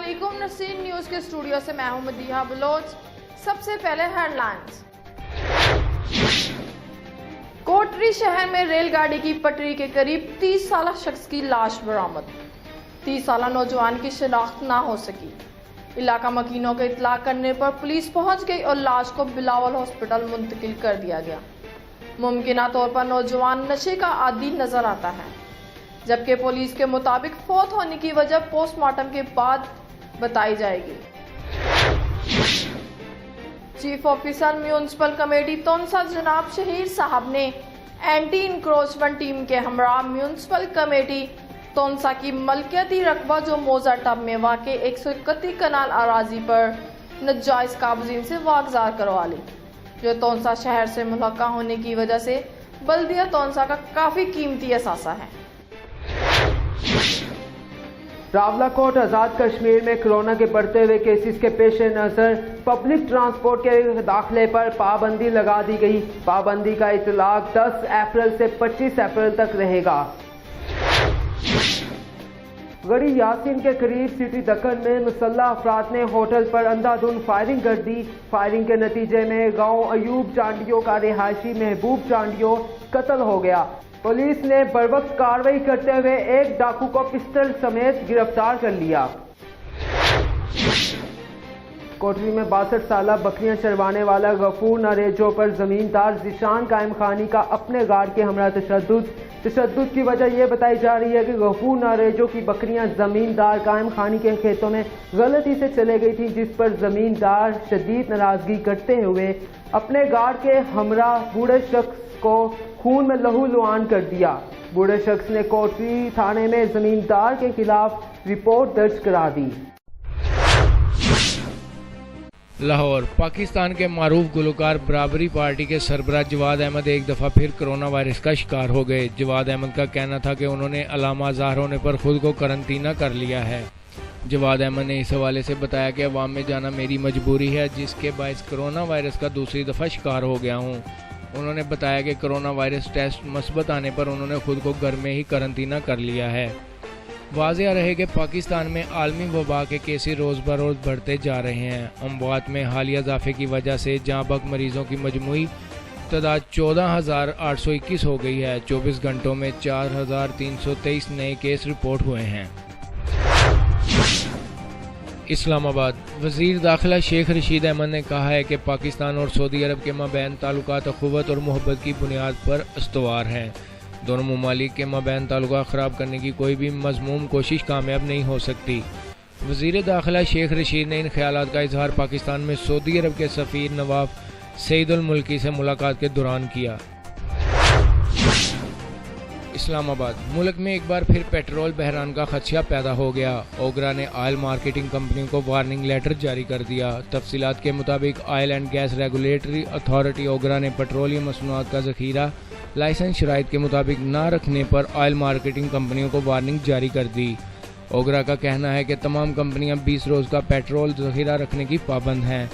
अस्सलामुअलैकुम। नसीन न्यूज़ के स्टूडियो से मैं हूं मदीहा बलोच। सबसे पहले हेडलाइंस। कोटरी शहर में रेलगाड़ी की पटरी के करीब 30 साल शख्स की लाश बरामद। 30 साल नौजवान की शिनाख्त ना हो सकी। इलाका मकीनों को इतला करने पर पुलिस पहुंच गई और लाश को बिलावल हॉस्पिटल मुंतकिल कर दिया गया। मुमकिना तौर पर नौजवान नशे का आदी नजर आता है, जबकि पुलिस के मुताबिक फौत होने की वजह पोस्टमार्टम के बाद बताई जाएगी। चीफ ऑफिसर म्यूनिसिपल कमेटी तोनसा जनाब शहीर साहब ने एंटी इंक्रोचमेंट टीम के हमरा म्यूनिसिपल कमेटी तोनसा की मलकियती रकबा जो मौजा टब में वाक़ 131 कनाल अराजी पर नजायज काबजीन से वागजार करवा ली, जो तोनसा शहर से मुल्हका होने की वजह से बल्दिया तोनसा का काफ़ी कीमती असासा है। रावलाकोट आज़ाद कश्मीर में कोरोना के बढ़ते हुए केसेस के पेश नज़र पब्लिक ट्रांसपोर्ट के दाखिले पर पाबंदी लगा दी गई। पाबंदी का इतलाक 10 अप्रैल से 25 अप्रैल तक रहेगा। गड़ी यासीन के करीब सिटी दक्कन में मुसल्लह अफराद ने होटल पर अंधाधुंध फायरिंग कर दी। फायरिंग के नतीजे में गांव अयूब चांडियों का रिहायशी महबूब चांडियों कत्ल हो गया। पुलिस ने बरवक्त कार्रवाई करते हुए एक डाकू को पिस्टल समेत गिरफ्तार कर लिया। कोटरी में 62 साल बकरियां चरवाने वाला गफूर नरेजो पर जमींदार जिशान कायम खानी का अपने गार्ड के हमरा तशद्दुद की वजह यह बताई जा रही है कि गफूर नरेजो की बकरियां जमींदार कायम खानी के खेतों में गलती से चले गई थी, जिस पर जमींदार शदीद नाराजगी करते हुए अपने गार्ड के हमरा बूढ़े शख्स को खून में लहू लुहान कर दिया। बूढ़े शख्स ने कोटरी थाने में जमींदार के खिलाफ रिपोर्ट दर्ज करा दी। लाहौर पाकिस्तान के मारूफ गुलकार बराबरी पार्टी के सरबराह जवाद अहमद एक दफ़ा फिर कोरोना वायरस का शिकार हो गए। जवाद अहमद का कहना था कि उन्होंने अलामा ज़ाहिर होने पर खुद को करंटीना कर लिया है। जवाद अहमद ने इस हवाले से बताया कि अवाम में जाना मेरी मजबूरी है, जिसके बायस कोरोना वायरस का दूसरी दफ़ा शिकार हो गया हूँ। उन्होंने बताया कि कोरोना वायरस टेस्ट मुस्बत आने पर उन्होंने खुद को घर में ही करंटीना कर लिया है। वाज़ेह रहे कि पाकिस्तान में आलमी वबा के केसेस रोज़ बरोज़ बढ़ते जा रहे हैं। अमवात में हालिया इजाफे की वजह से जहाँ बक मरीजों की मजमूई तादाद 14,821 हो गई है। 24 घंटों में 4,323 नए केस रिपोर्ट हुए हैं। इस्लामाबाद वज़ीर दाखिला शेख रशीद अहमद ने कहा है कि पाकिस्तान और सऊदी अरब के माबैन ताल्लुकात अख़ुवत और मोहब्बत की बुनियाद पर इस्तवार हैं। दोनों ममालिक के माबैन ताल्लुकात ख़राब करने की कोई भी मज़मूम कोशिश कामयाब नहीं हो सकती। वज़ीर दाखिला शेख रशीद ने इन ख़यालात का इजहार पाकिस्तान में सऊदी अरब के सफ़ीर नवाफ सईदुल मुल्की से मुलाकात के दौरान किया। इस्लामाबाद मुल्क में एक बार फिर पेट्रोल बहरान का खदशा पैदा हो गया। ओगरा ने ऑयल मार्केटिंग कंपनियों को वार्निंग लेटर जारी कर दिया। तफसीलात के मुताबिक oil and gas regulatory authority OGRA ने पेट्रोलियम मसनूआत का ज़ख़ीरा लाइसेंस शराइत के मुताबिक न रखने पर ऑयल मार्केटिंग कंपनियों को वार्निंग जारी कर दी। ओगरा का कहना है कि तमाम कंपनियां 20 रोज़ का पेट्रोल ज़ख़ीरा रखने की पाबंद हैं।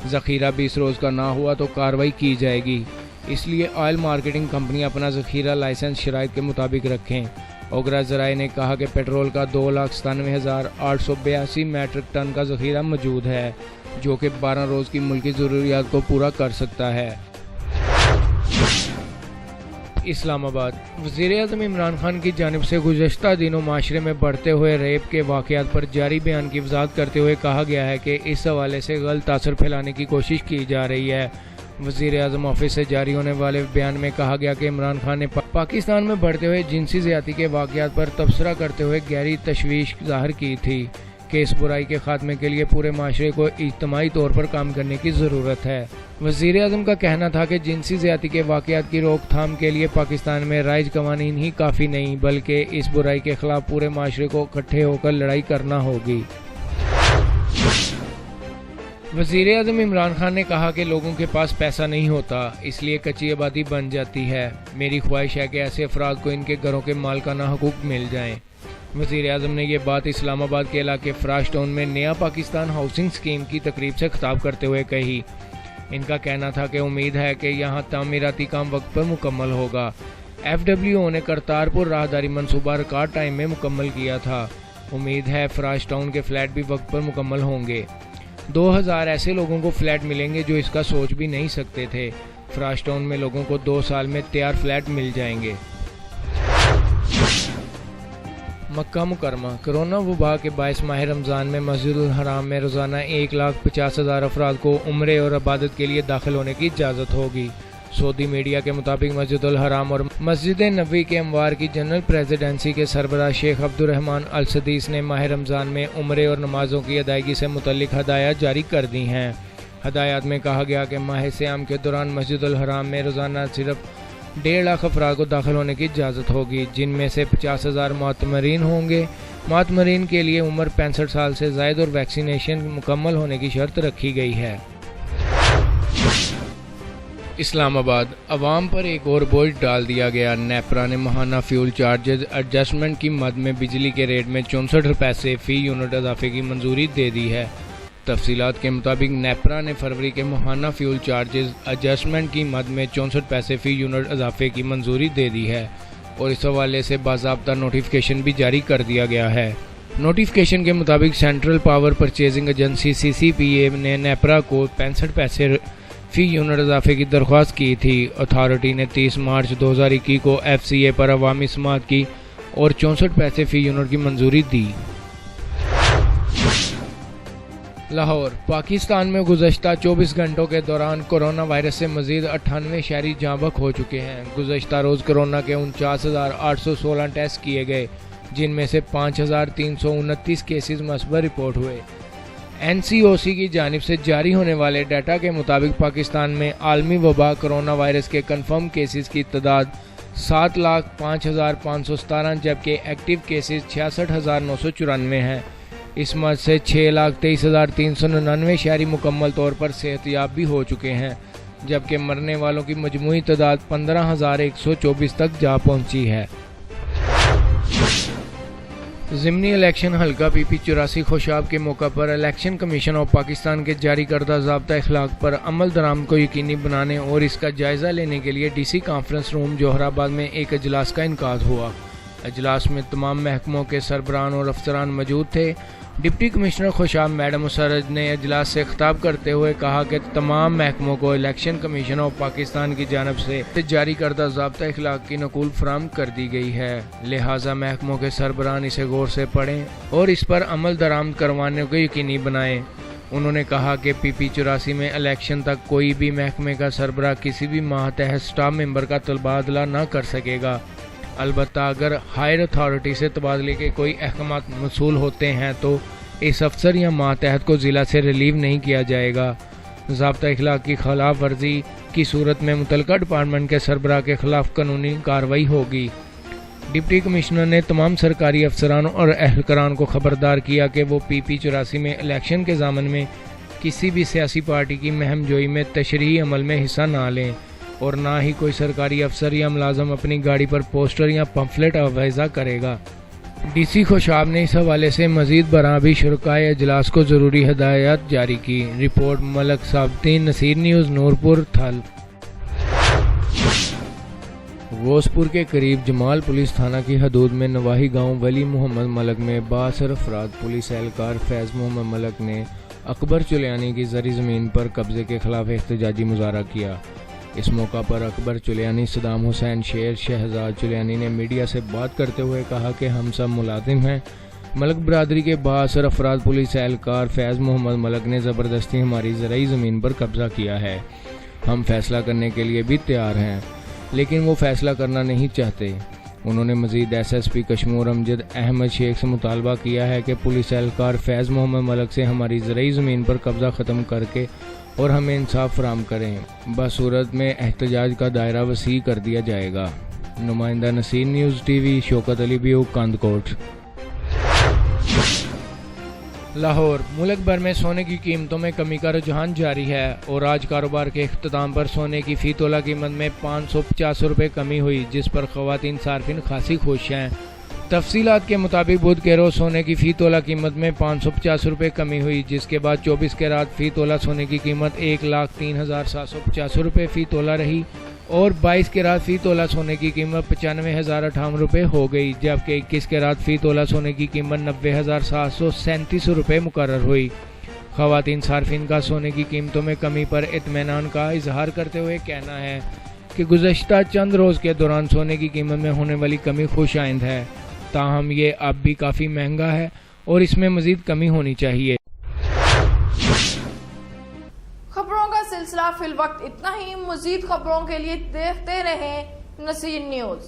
ज़ख़ीरा 20 रोज़ का ना हुआ तो कार्रवाई की जाएगी, इसलिए ऑयल मार्केटिंग कंपनियां अपना ज़ख़ीरा लाइसेंस शराइत के मुताबिक रखें। ओगरा ज़राए ने कहा कि पेट्रोल का 2,97,882 मैट्रिक टन का ज़ख़ीरा मौजूद है, जो कि 12 रोज़ की मुल्की ज़रूरियात को पूरा कर सकता है। इस्लामाबाद वज़ीर-ए-आज़म इमरान खान की जानिब से गुज़श्ता दिनों माशरे में बढ़ते हुए रेप के वाक़यात पर जारी बयान की वज़ाहत करते हुए कहा गया है कि इस हवाले से गलत असर फैलाने की कोशिश की जा रही है। वज़ीर-ए-आज़म ऑफिस से जारी होने वाले बयान में कहा गया कि इमरान खान ने पाकिस्तान में बढ़ते हुए जिनसी ज़्यादती के वाक़यात पर तबसरा करते हुए गहरी तशवीश ज़ाहिर की थी कि इस बुराई के खात्मे के लिए पूरे माशरे को इज्तिमाई तौर पर काम करने की ज़रूरत है। वज़ीर-ए-आज़म का कहना था कि जिनसी ज़्यादती के वाक़यात की रोकथाम के लिए पाकिस्तान में राइज कवानीन ही काफ़ी नहीं, बल्कि इस बुराई के खिलाफ पूरे माशरे को इकट्ठे होकर लड़ाई करना होगी। वज़ीर-ए-आज़म इमरान खान ने कहा कि लोगों के पास पैसा नहीं होता, इसलिए कच्ची आबादी बन जाती है। मेरी ख्वाहिश है कि ऐसे अफराद को इनके घरों के मालिकाना हकूक़ मिल जाएं। वज़ीर-ए-आज़म ने यह बात इस्लामाबाद के इलाके फ्राश टाउन में नया पाकिस्तान हाउसिंग स्कीम की तकरीब से खिताब करते हुए कही। इनका कहना था कि उम्मीद है कि यहाँ तामीराती काम वक्त पर मुकम्मल होगा। FWO ने करतारपुर राहदारी मंसूबा रिकॉर्ड टाइम में मुकम्मल किया था। امید ہے فراش ٹاؤن کے فلیٹ بھی وقت پر مکمل ہوں گے۔ 2000 ایسے لوگوں کو فلیٹ ملیں گے جو اس کا سوچ بھی نہیں سکتے تھے۔ فراش ٹاؤن میں لوگوں کو 2 سال میں تیار فلیٹ مل جائیں گے۔ مکہ مکرمہ کرونا وبا کے باعث ماہ رمضان میں مسجد الحرام میں روزانہ 1,50,000 افراد کو عمرے اور عبادت کے لیے داخل ہونے کی اجازت ہوگی۔ سعودی میڈیا کے مطابق مسجد الحرام اور مسجد نبوی کے اموار کی جنرل پریزیڈنسی کے سربراہ شیخ عبد الرحمن السدیس نے ماہ رمضان میں عمرے اور نمازوں کی ادائیگی سے متعلق ہدایات جاری کر دی ہیں۔ ہدایات میں کہا گیا کہ ماہ صیام کے دوران مسجد الحرام میں روزانہ صرف 1.5 لاکھ افراد کو داخل ہونے کی اجازت ہوگی، جن میں سے 50,000 معتمرین ہوں گے۔ معتمرین کے لیے عمر 65 سال سے زائد اور ویکسینیشن مکمل ہونے کی شرط رکھی گئی ہے۔ اسلام آباد عوام پر ایک اور بوجھ ڈال دیا گیا۔ نیپرا نے ماہانہ فیول چارجز ایڈجسٹمنٹ کی مد میں بجلی کے ریٹ میں 64 پیسے فی یونٹ اضافے کی منظوری دے دی ہے۔ تفصیلات کے مطابق نیپرا نے فروری کے ماہانہ فیول چارجز ایڈجسٹمنٹ کی مد میں 64 پیسے فی یونٹ اضافے کی منظوری دے دی ہے اور اس حوالے سے باضابطہ نوٹیفیکیشن بھی جاری کر دیا گیا ہے۔ نوٹیفیکیشن کے مطابق central power purchasing agency CCPA نے نیپرا کو 65 پیسے فی یونٹ اضافے کی درخواست کی تھی۔ اتھارٹی نے 30 مارچ 2021 کو FCA پر عوامی سماعت کی اور 64 پیسے فی یونٹ کی منظوری دی۔ لاہور پاکستان میں گزشتہ 24 گھنٹوں کے دوران کورونا وائرس سے مزید 98 شہری جاں بحق ہو چکے ہیں۔ گزشتہ روز کورونا کے 49,816 ٹیسٹ کیے گئے، جن میں سے 5,329 کیسز مثبت رپورٹ ہوئے۔ NCOC کی جانب سے جاری ہونے والے ڈیٹا کے مطابق پاکستان میں عالمی وبا کرونا وائرس کے کنفرم کیسز کی تعداد 7,05,517 جبکہ ایکٹیو کیسز 66,994 ہیں۔ اس مد سے 6,23,399 شہری مکمل طور پر صحت یاب بھی ہو چکے ہیں، جبکہ مرنے والوں کی مجموعی تعداد 15,124 تک جا پہنچی ہے۔ ضمنی الیکشن حلقہ PP 84 خوشاب کے موقع پر الیکشن کمیشن آف پاکستان کے جاری کردہ ضابطہ اخلاق پر عمل درآمد کو یقینی بنانے اور اس کا جائزہ لینے کے لیے DC کانفرنس روم جوہر آباد میں ایک اجلاس کا انعقاد ہوا۔ اجلاس میں تمام محکموں کے سربراہان اور افسران موجود تھے۔ ڈپٹی کمشنر خوشاب میڈم مسرج نے اجلاس سے خطاب کرتے ہوئے کہا کہ تمام محکموں کو الیکشن کمیشن آف پاکستان کی جانب سے جاری کردہ ضابطہ اخلاق کی نقول فراہم کر دی گئی ہے، لہٰذا محکموں کے سربراہان اسے غور سے پڑھیں اور اس پر عمل درآمد کروانے کو یقینی بنائیں۔ انہوں نے کہا کہ PP 84 میں الیکشن تک کوئی بھی محکمے کا سربراہ کسی بھی ماتحت اسٹاف ممبر کا تبادلہ نہ کر سکے گا، البتہ اگر ہائر اتھارٹی سے تبادلے کے کوئی احکامات موصول ہوتے ہیں تو اس افسر یا ماتحت کو ضلع سے ریلیو نہیں کیا جائے گا۔ ضابطہ اخلاق کی خلاف ورزی کی صورت میں متعلقہ ڈپارٹمنٹ کے سربراہ کے خلاف قانونی کارروائی ہوگی۔ ڈپٹی کمشنر نے تمام سرکاری افسران اور اہلکاران کو خبردار کیا کہ وہ PP 84 میں الیکشن کے ضمن میں کسی بھی سیاسی پارٹی کی مہم جوئی میں تشریحی عمل میں حصہ نہ لیں اور نہ ہی کوئی سرکاری افسر یا ملازم اپنی گاڑی پر پوسٹر یا پمفلٹ آویزہ کرے گا۔ DC خوشاب نے اس حوالے سے مزید برآں بھی شرکائے اجلاس کو ضروری ہدایات جاری کی۔ رپورٹ ملک ثابتین، نصیر نیوز، نورپور، تھل۔ غوثپور کے قریب جمال پولیس تھانہ کی حدود میں نواحی گاؤں ولی محمد ملک میں با اثر افراد پولیس اہلکار فیض محمد ملک نے اکبر چلیانی کی زرعی زمین پر قبضے کے خلاف احتجاجی مظاہرہ کیا۔ اس موقع پر اکبر چلیانی، صدام حسین شیر، شہزاد چلیانی نے میڈیا سے بات کرتے ہوئے کہا کہ ہم سب ملازم ہیں۔ ملک برادری کے با اثر افراد پولیس اہلکار فیض محمد ملک نے زبردستی ہماری زرعی زمین پر قبضہ کیا ہے۔ ہم فیصلہ کرنے کے لیے بھی تیار ہیں، لیکن وہ فیصلہ کرنا نہیں چاہتے۔ انہوں نے مزید SSP کشمور امجد احمد شیخ سے مطالبہ کیا ہے کہ پولیس اہلکار فیض محمد ملک سے ہماری زرعی زمین پر قبضہ ختم کر کے اور ہمیں انصاف فراہم کریں، بصورت میں احتجاج کا دائرہ وسیع کر دیا جائے گا۔ نمائندہ نصیر نیوز TV، شوکت علی بیو، کاند کوٹ۔ لاہور ملک بھر میں سونے کی قیمتوں میں کمی کا رجحان جاری ہے اور آج کاروبار کے اختتام پر سونے کی فی تولہ قیمت میں 550 روپے کمی ہوئی، جس پر خواتین صارفین خاصی خوش ہیں۔ تفصیلات کے مطابق بدھ کے روز سونے کی فی تولہ قیمت میں 550 روپے کمی ہوئی، جس کے بعد 24 کیرات فی تولہ سونے کی قیمت 1,03,750 روپے فی تولہ رہی۔ اور 22 कैरात फी तोला सोने की कीमत 95,058 रुपये हो गई, जबकि 21 कैरात फी तोला सोने की कीमत 90,737 रुपये मुकर्रर हुई। ख़वातीन सार्फिन का सोने की कीमतों में कमी पर इत्मीनान का इजहार करते हुए कहना है कि गुज़श्ता चंद रोज़ के दौरान सोने की कीमत में होने वाली कमी खुशाइंद है, ताहम ये अब भी काफ़ी महंगा है और इसमें मज़ीद कमी होनी चाहिए। खबरों का सिलसिला फिल वक्त इतना ही। मज़ीद खबरों के लिए देखते रहें नसीर न्यूज़।